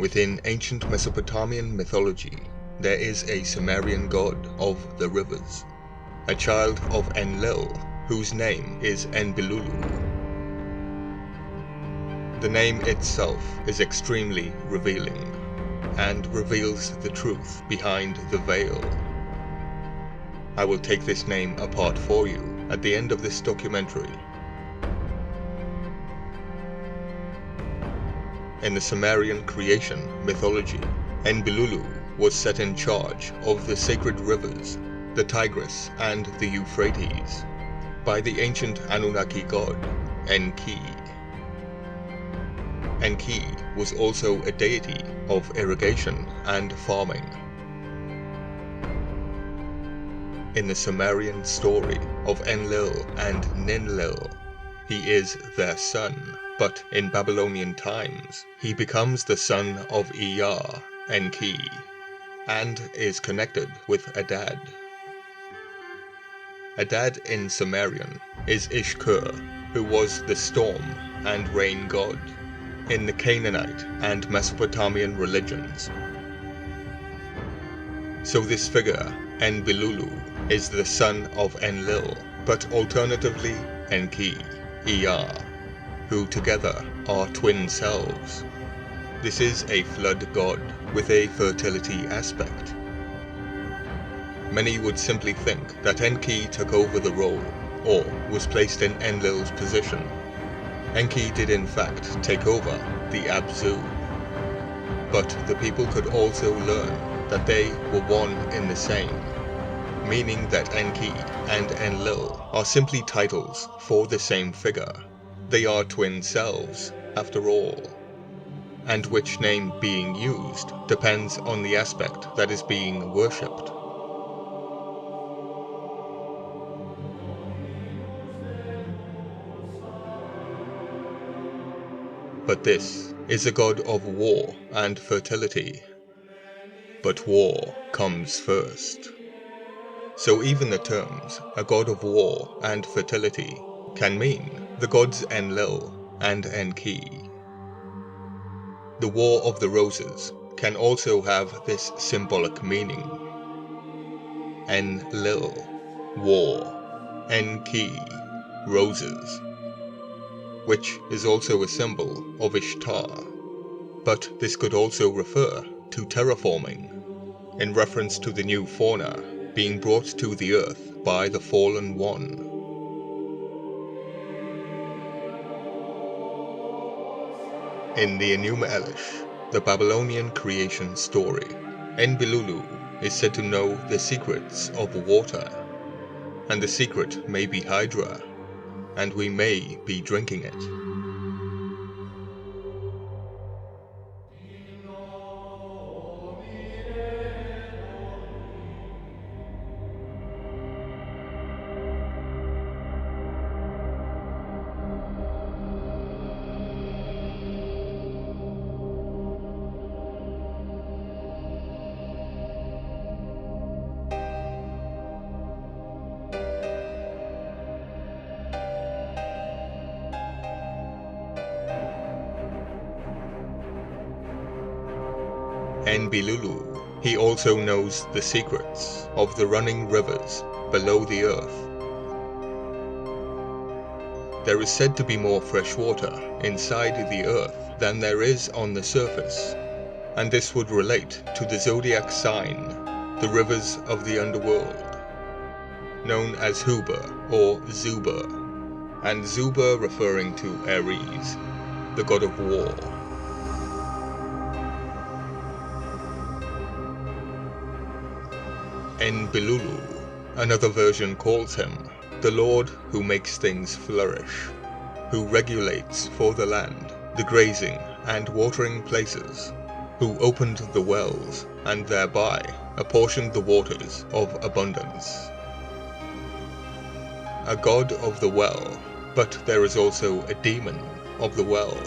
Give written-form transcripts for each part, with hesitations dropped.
Within ancient Mesopotamian mythology, there is a Sumerian god of the rivers, a child of Enlil, whose name is Enbilulu. The name itself is extremely revealing, and reveals the truth behind the veil. I will take this name apart for you at the end of this documentary. In the Sumerian creation mythology, Enbilulu was set in charge of the sacred rivers, the Tigris and the Euphrates, by the ancient Anunnaki god, Enki. Enki was also a deity of irrigation and farming. In the Sumerian story of Enlil and Ninlil, he is their son, but in Babylonian times, he becomes the son of Ea, Enki, and is connected with Adad. Adad in Sumerian is Iškur, who was the storm and rain god in the Canaanite and Mesopotamian religions. So this figure, Enbilulu, is the son of Enlil, but alternatively Enki, Ea, who together are twin selves. This is a flood god with a fertility aspect. Many would simply think that Enki took over the role, or was placed in Enlil's position. Enki did in fact take over the Abzu, but the people could also learn that they were one in the same, meaning that Enki and Enlil are simply titles for the same figure. They are twin selves, after all, and which name being used depends on the aspect that is being worshipped. But this is a god of war and fertility. But war comes first. So even the terms, a god of war and fertility, can mean the gods Enlil and Enki. The War of the Roses can also have this symbolic meaning. Enlil, war, Enki, roses, which is also a symbol of Ishtar. But this could also refer to terraforming, in reference to the new fauna being brought to the earth by the Fallen One. In the Enuma Elish, the Babylonian creation story, Enbilulu is said to know the secrets of water, and the secret may be Hydra, and we may be drinking it. Enbilulu, he also knows the secrets of the running rivers below the earth. There is said to be more fresh water inside the earth than there is on the surface, and this would relate to the zodiac sign, the rivers of the underworld, known as Huber or Zuber, and Zuber referring to Ares, the god of war. Enbilulu, another version calls him the Lord who makes things flourish, who regulates for the land the grazing and watering places, who opened the wells and thereby apportioned the waters of abundance. A god of the well, but there is also a demon of the well.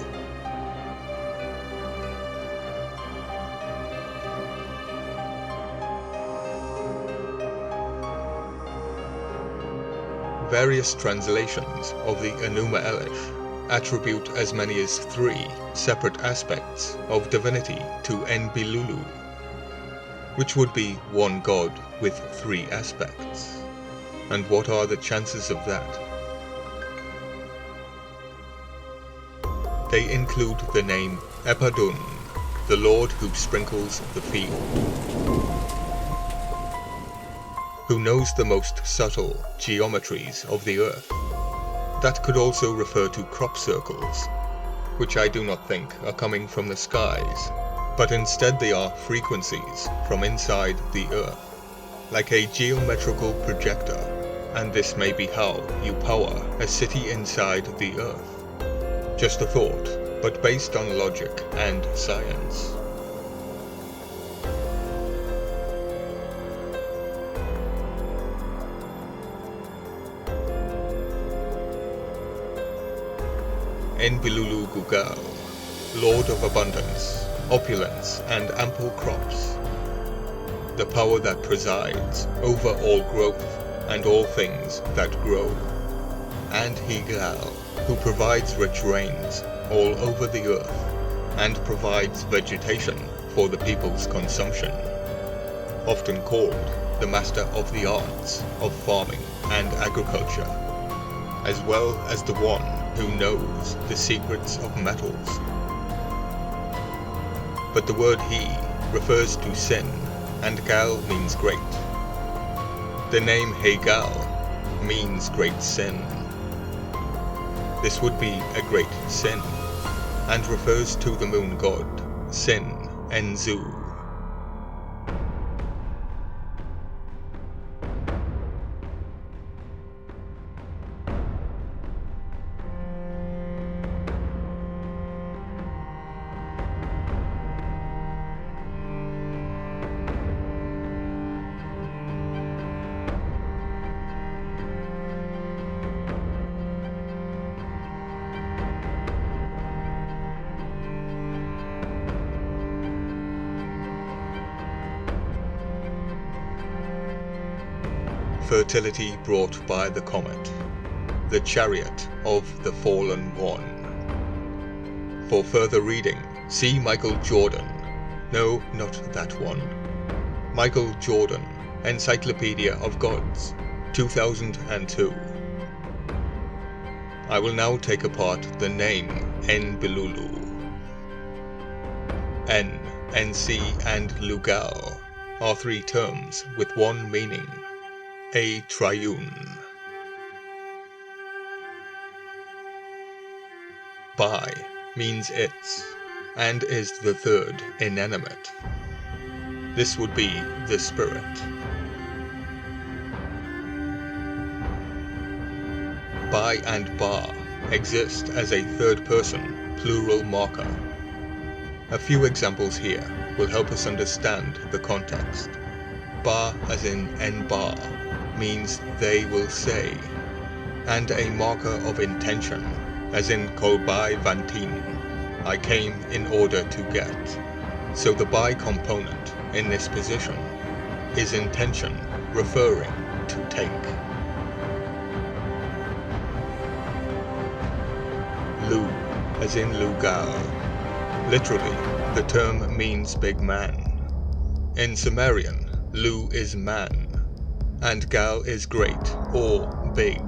Various translations of the Enuma Elish attribute as many as 3 separate aspects of divinity to Enbilulu, which would be one god with 3 aspects. And what are the chances of that? They include the name Epadun, the Lord who sprinkles the field, who knows the most subtle geometries of the earth. That could also refer to crop circles, which I do not think are coming from the skies, but instead they are frequencies from inside the earth, like a geometrical projector, and this may be how you power a city inside the earth. Just a thought, but based on logic and science. Enbilulu Gugal, Lord of Abundance, Opulence, and Ample Crops. The power that presides over all growth and all things that grow. And Higal, who provides rich rains all over the earth, and provides vegetation for the people's consumption. Often called the Master of the Arts of Farming and Agriculture, as well as the one who knows the secrets of metals. But the word he refers to sin, and gal means great. The name Hegal means great sin. This would be a great sin, and refers to the moon god, Sin, Enzu. Fertility brought by the comet, the chariot of the fallen one. For further reading, see Michael Jordan. No, not that one. Michael Jordan, Encyclopedia of Gods, 2002. I will now take apart the name Enbilulu. En, Ensi, and Lugal are 3 terms with one meaning. A triune. By means its, and is the 3rd inanimate. This would be the spirit. By and Ba exist as a 3rd person plural marker. A few examples here will help us understand the context. Ba as in Enba means they will say, and a marker of intention, as in Kolbai Vantin, I came in order to get. So the by component in this position is intention referring to take. Lu, as in Lugal. Literally, the term means big man. In Sumerian, Lu is man, and Gal is great or big.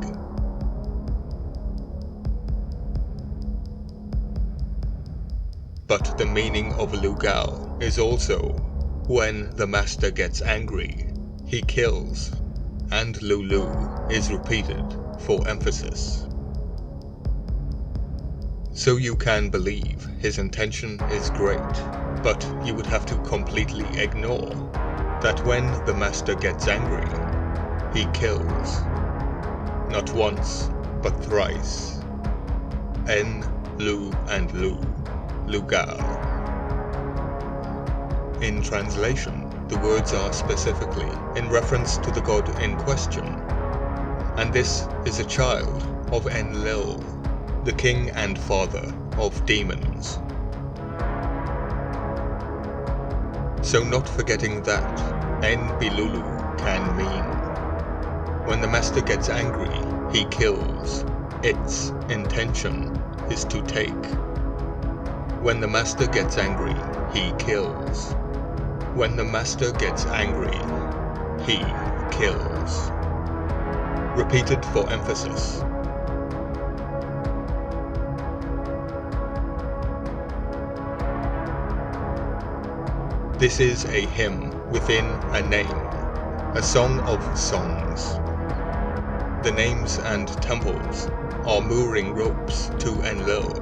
But the meaning of Lugal is also when the master gets angry, he kills, and Lulu is repeated for emphasis. So you can believe his intention is great, but you would have to completely ignore that when the master gets angry, he kills. Not once, but thrice. En, Lu, and Lu, Lugal. In translation, the words are specifically in reference to the god in question, and this is a child of Enlil, the king and father of demons. So not forgetting that, Enbilulu can mean, when the master gets angry, he kills. Its intention is to take. When the master gets angry, he kills. When the master gets angry, he kills. Repeated for emphasis. This is a hymn within a name, a song of songs. The names and temples are mooring ropes to Enlil,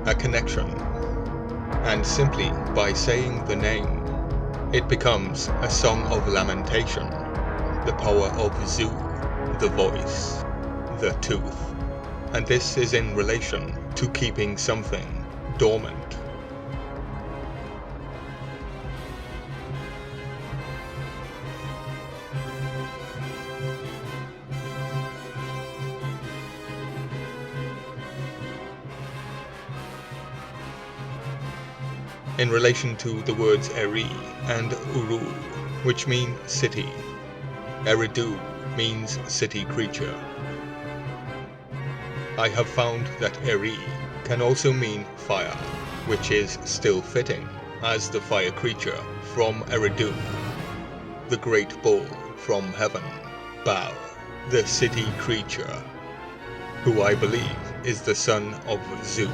a connection, and simply by saying the name, it becomes a song of lamentation, the power of Zu, the voice, the tooth, and this is in relation to keeping something dormant. In relation to the words Eri and Uru, which mean city. Eridu means city creature. I have found that Eri can also mean fire, which is still fitting, as the fire creature from Eridu, the great bull from heaven, Bao, the city creature, who I believe is the son of Zu.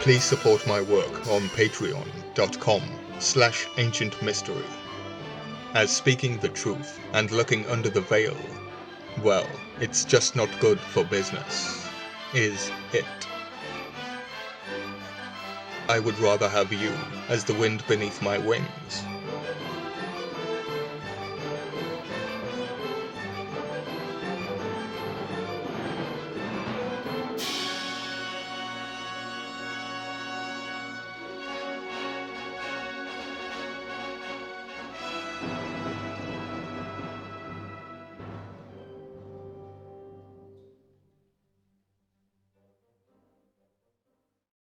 Please support my work on patreon.com/ancientmystery. As speaking the truth and looking under the veil, well, it's just not good for business, is it? I would rather have you as the wind beneath my wings,